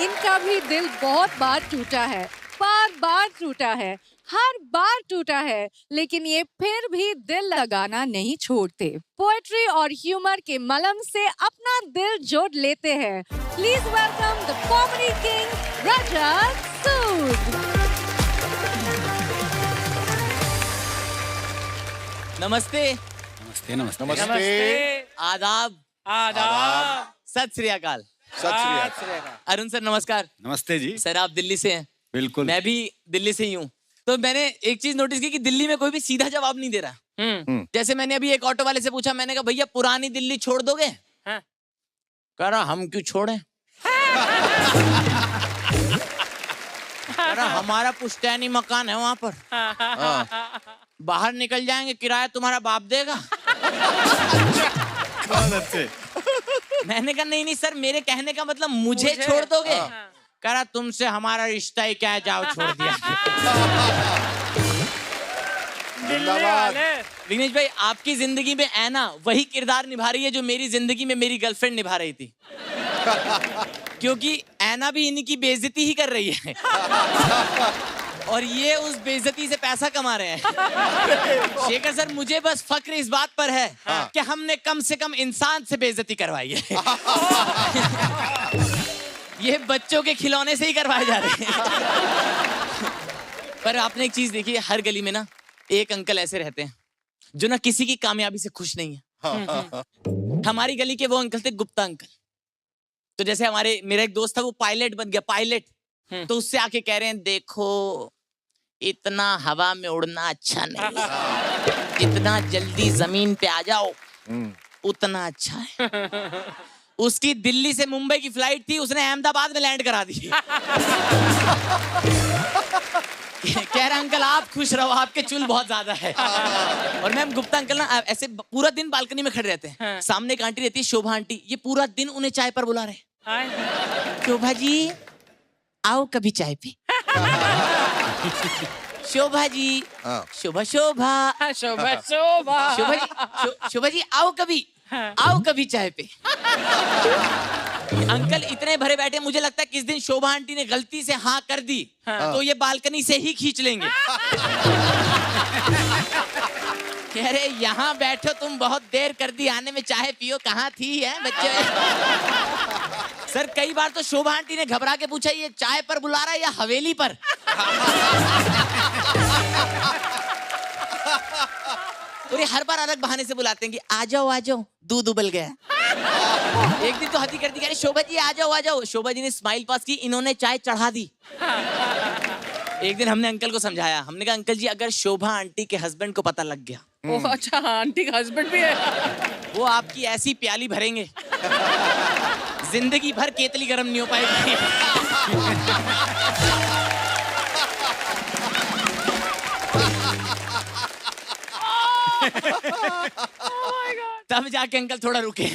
इनका भी दिल बहुत बार टूटा है, बार बार टूटा है, हर बार टूटा है, लेकिन ये फिर भी दिल लगाना नहीं छोड़ते। पोएट्री और ह्यूमर के मलम से अपना दिल जोड़ लेते हैं। Please welcome the comedy king Rajat Sood. नमस्ते। नमस्ते नमस्ते नमस्ते। आदाब। आदाब। सत श्री अकाल। सत श्री अकाल। अरुण सर नमस्कार। नमस्ते जी। सर आप दिल्ली से हैं? बिल्कुल। मैं भी दिल्ली से ही हूँ। तो मैंने एक चीज नोटिस की कि दिल्ली में कोई भी सीधा जवाब नहीं दे रहा। जैसे मैंने अभी एक ऑटो वाले से पूछा, मैंने कहा भैया पुरानी दिल्ली छोड़ दोगे? हाँ। कह रहा हम क्यों छोड़ें? कह रहा हमारा पुश्तैनी मकान है वहां पर। बाहर निकल जाएंगे, किराया तुम्हारा बाप देगा। बहुत अच्छे। मैंने कहा नहीं नहीं सर, मेरे कहने का मतलब मुझे छोड़ दोगे? कह रहा तुमसे हमारा रिश्ता ही क्या है, जाओ छोड़ दिया। जिंदाबाद। विनेश भाई, आपकी जिंदगी में ऐना वही किरदार निभा रही है जो मेरी जिंदगी में मेरी गर्लफ्रेंड निभा रही थी। क्योंकि ऐना भी इन्हीं की बेइज्जती ही कर रही है और ये उस बेइज्जती से पैसा कमा रहे हैं। शेखर सर, मुझे बस फक्र इस बात पर है कि हमने कम से कम इंसान से बेइज्जती करवाई है। ये बच्चों के खिलौने से ही करवाए जा रहे हैं। पर आपने एक चीज देखी है, हर गली में ना एक अंकल ऐसे रहते हैं जो ना किसी की कामयाबी से खुश नहीं है। हमारी गली के वो अंकल थे गुप्ता अंकल। तो जैसे मेरा एक दोस्त था, वो पायलट बन गया, पायलट। तो उससे आके कह रहे हैं देखो इतना हवा में उड़ना अच्छा नहीं है, जितना जल्दी जमीन पे आ जाओ उतना अच्छा है। उसकी दिल्ली से मुंबई की फ्लाइट थी, उसने अहमदाबाद में लैंड करा दी। कह रहा अंकल आप खुश रहो, आपके चुल बहुत ज्यादा है। और मैम गुप्ता अंकल ना ऐसे पूरा दिन बालकनी में खड़े रहते हैं। सामने एक आंटी रहती है, शोभा आंटी, ये पूरा दिन उन्हें चाय पर बुला रहे। शोभा जी आओ कभी चाय पे। शोभा जी, शोभा शोभा शोभा शोभा शोभा जी, शोभा जी आओ कभी, आओ कभी चाय पे। अंकल इतने भरे बैठे, मुझे लगता है किस दिन शोभा आंटी ने गलती से हाँ कर दी तो ये बालकनी से ही खींच लेंगे। कह रहे यहाँ बैठो तुम, बहुत देर कर दी आने में, चाय पियो, कहाँ थी है बच्चे। सर कई बार तो शोभा आंटी ने घबरा के पूछा ये चाय पर बुला रहा है या हवेली पर। और ये हर बार अलग बहाने से बुलाते हैं कि आ जाओ दूध उबल गया। एक दिन तो हदी कर दी, कह रही शोभा जी आ जाओ। शोभा जी ने स्माइल पास की, इन्होंने चाय चढ़ा दी। एक दिन हमने अंकल को समझाया, हमने कहा अंकल जी अगर शोभा आंटी के हस्बैंड को पता लग गया। ओह अच्छा, आंटी का हस्बैंड भी है। वो आपकी ऐसी प्याली भरेंगे जिंदगी भर केतली गर्म नहीं हो पाएगी। तब जाके अंकल थोड़ा रुके।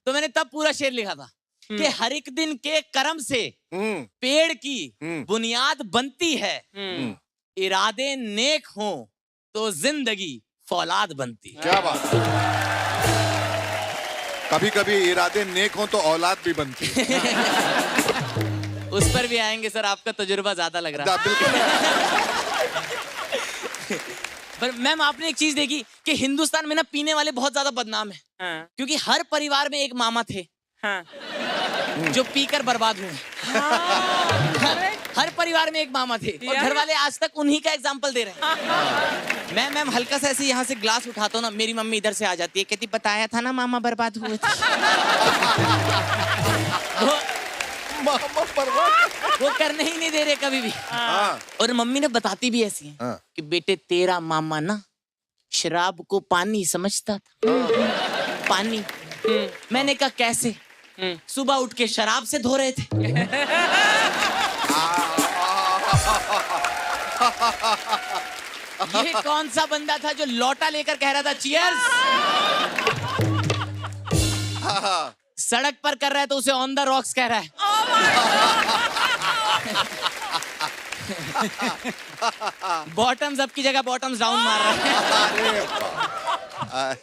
तो मैंने तब पूरा शेर लिखा था कि हर एक दिन के कर्म से पेड़ की बुनियाद बनती है, इरादे नेक हो तो जिंदगी फौलाद बनती है। क्या बात। कभी कभी इरादे नेक हो तो औलाद भी बनती है। उस पर भी आएंगे सर, आपका तजुर्बा ज्यादा लग रहा है। पर मैम आपने एक चीज देखी कि हिंदुस्तान में ना पीने वाले बहुत ज्यादा बदनाम है। क्योंकि हर परिवार में एक मामा थे जो पीकर बर्बाद हुए। हर परिवार में एक मामा थे और घर वाले आज तक उन्हीं का एग्जाम्पल दे रहे हैं। मैम हल्का सा ऐसे यहाँ से ग्लास उठाता हूँ ना, मेरी मम्मी इधर से आ जाती है, कहती बताया था ना मामा बर्बाद हुए थे। वो करने ही नहीं दे रहे कभी भी। और मम्मी ने बताती भी ऐसी है कि बेटे तेरा मामा ना शराब को पानी समझता था। पानी। मैंने कहा कैसे? सुबह उठ के शराब से धो रहे थे। ये कौन सा बंदा था जो लोटा लेकर कह रहा था चीयर्स? सड़क पर कर रहा है तो उसे ऑन द रॉक्स कह रहा है। बॉटम्स अप की जगह बॉटम्स डाउन मार रहा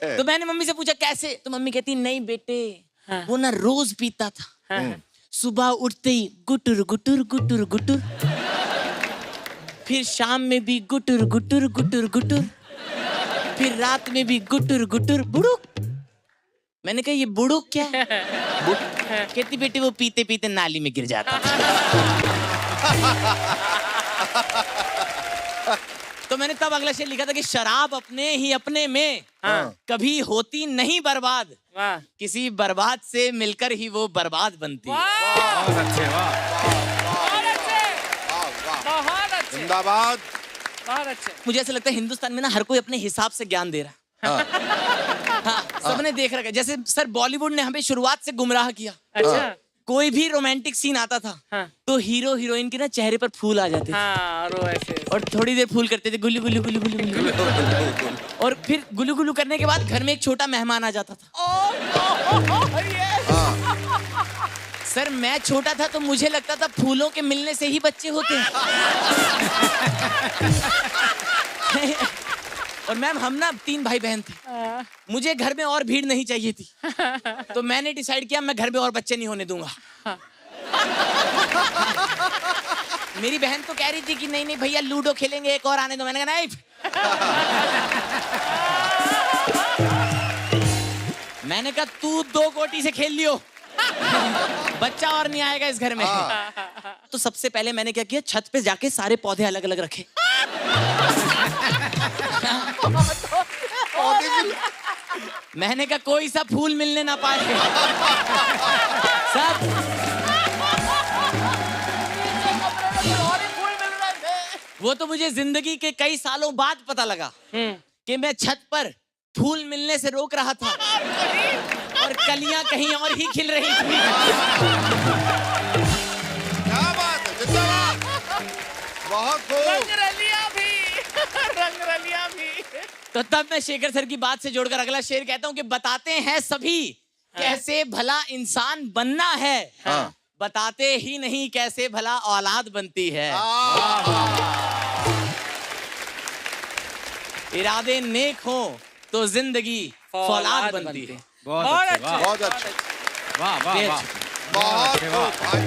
है। तो मैंने मम्मी से पूछा कैसे, तो मम्मी कहती नहीं बेटे वो ना रोज पीता था, सुबह उठते ही गुटुर गुटुर गुटुर गुटुर, फिर शाम में भी गुटुर गुटुर गुटुर गुटुर, फिर रात में भी गुटुर गुटुर बुड़ुक। मैंने कहा ये बुड़ुक क्या है? कहती बेटी वो पीते पीते नाली में गिर जाता था। तो मैंने तब अगला शेर लिखा था कि शराब अपने ही अपने में कभी होती नहीं बर्बाद, किसी बर्बाद से मिलकर ही वो बर्बाद बनती है। बहुत अच्छे, वाह बहुत अच्छे, जिंदाबाद। बहुत अच्छे। मुझे ऐसा लगता है हिंदुस्तान में ना हर कोई अपने हिसाब से ज्ञान दे रहा है। हाँ, सबने देख रखा है। जैसे सर बॉलीवुड ने हमें शुरुआत से गुमराह किया। अच्छा। कोई भी रोमांटिक सीन आता था तो हीरो हीरोइन के ना चेहरे पर फूल आ जाते थे। और वो ऐसे और थोड़ी देर फूल करते थे, गुल्लू गुल्लू गुल्लू गुल्लू गुल्लू, और फिर गुल्लू गुल्लू करने के बाद घर में एक छोटा मेहमान आ जाता था। सर मैं छोटा था तो मुझे लगता था फूलों के मिलने से ही बच्चे होते हैं। और मैम हम ना 3 भाई बहन थे, मुझे घर में और भीड़ नहीं चाहिए थी, तो मैंने डिसाइड किया मैं घर में और बच्चे नहीं होने दूंगा। मेरी बहन तो कह रही थी कि नहीं नहीं भैया लूडो खेलेंगे, एक और आने दो। मैंने कहा नहीं। मैंने कहा तू 2 गोटी से खेल लियो, बच्चा और नहीं आएगा इस घर में। तो सबसे पहले मैंने क्या किया, छत पे जाके सारे पौधे अलग अलग रखे। मैंने कहा कोई सा फूल मिलने ना पाए। सब वो तो मुझे जिंदगी के कई सालों बाद पता लगा कि मैं छत पर फूल मिलने से रोक रहा था और कलियां कहीं और ही खिल रही थी। क्या बात है, जिंदाबाद। बहुत खूब। रंगरलिया भी, रंगरलिया भी। तो तब मैं शेखर सर की बात से जोड़कर अगला शेर कहता हूँ कि बताते हैं सभी कैसे भला इंसान बनना है, बताते ही नहीं कैसे भला औलाद बनती है। इरादे नेक हो तो जिंदगी फौलाद बनती है। बहुत अच्छे, बहुत अच्छे, वाह वाह वाह, बहुत खूब भाई।